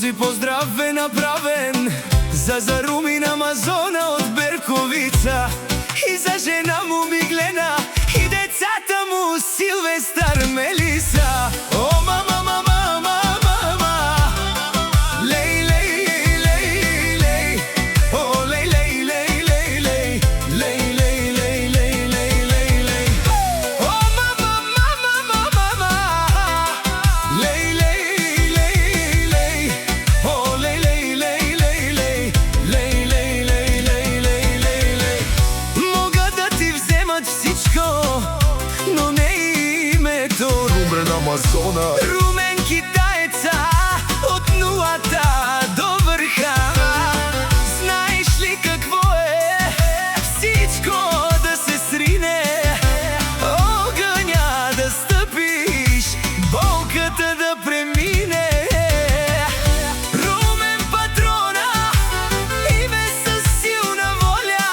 Този поздрав е направен за Румин Амазона од Берковица и за жена му Миглена и децата му Силвестар, Мелиса. О, мама, мама, мама, мама, лей, лей, лей, лей, о, лей, лей, лей, лей, лей, лей, лей, лей, лей, лей, лей, лей. О, мама, мама, мама, мама, лей, лей, лей, лей, о, лей, лей, лей, лей, лей, лей, лей, лей, лей, лей, лей, лей. Мога да ти вземат всичко, но не името Румен Амазона. Румен китаеца от нулата до върха. Знаеш ли какво е всичко да се срине? Огъня да стъпиш, болката да премине. Румен патрона, име със силна воля,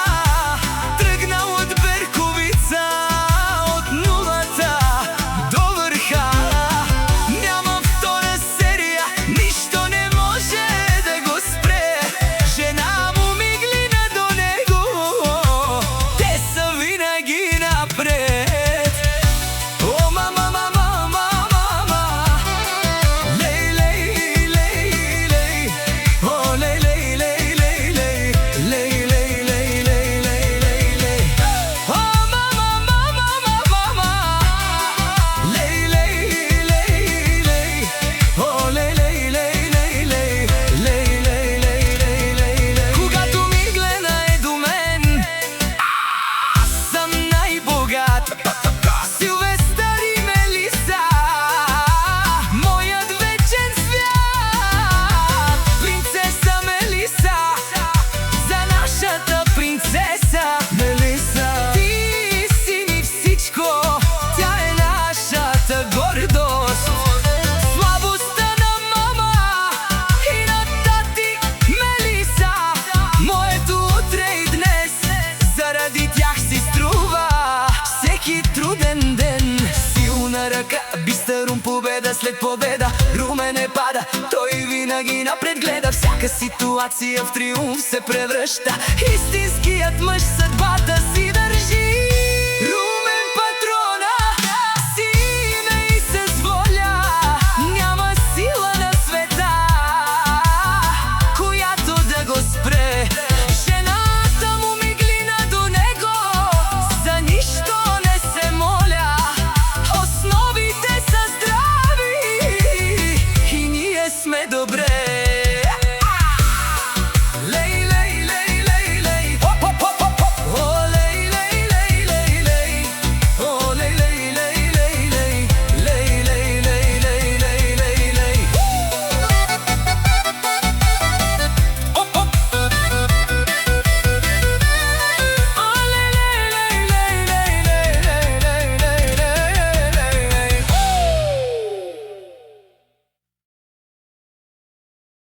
тръгнал от Берковица, от нулата до върха. Няма втора серия, нищо не може да го спре. Жена му Миглена до него, те са винаги напред. О, мама, мама, мама, мама, лей, лей, лей, лей, о, лей, лей, лей, лей, лей, лей, лей, лей, лей, лей, лей, лей. О, мама, мама, мама, мама, лей, лей, лей, лей, о, лей, лей, лей, лей, лей, лей, лей, лей, лей, лей, лей. Когато Миглена е до мен, аз съм най-богат. Силвестър и Мелиса, моят вечен свят. Принцеса Мелиса, за нашата принцеса Мелиса. Ти си ми всичко, тя е нашата гордост. Слабостта на мама и на тати Мелиса. Моето утре и днес заради тях си струва всеки труден ден. Силна ръка, бистър ум, победа след победа. Румен не пада, той винаги напред гледа. Всяка ситуация в триумф се превръща. Истинският мъж съдба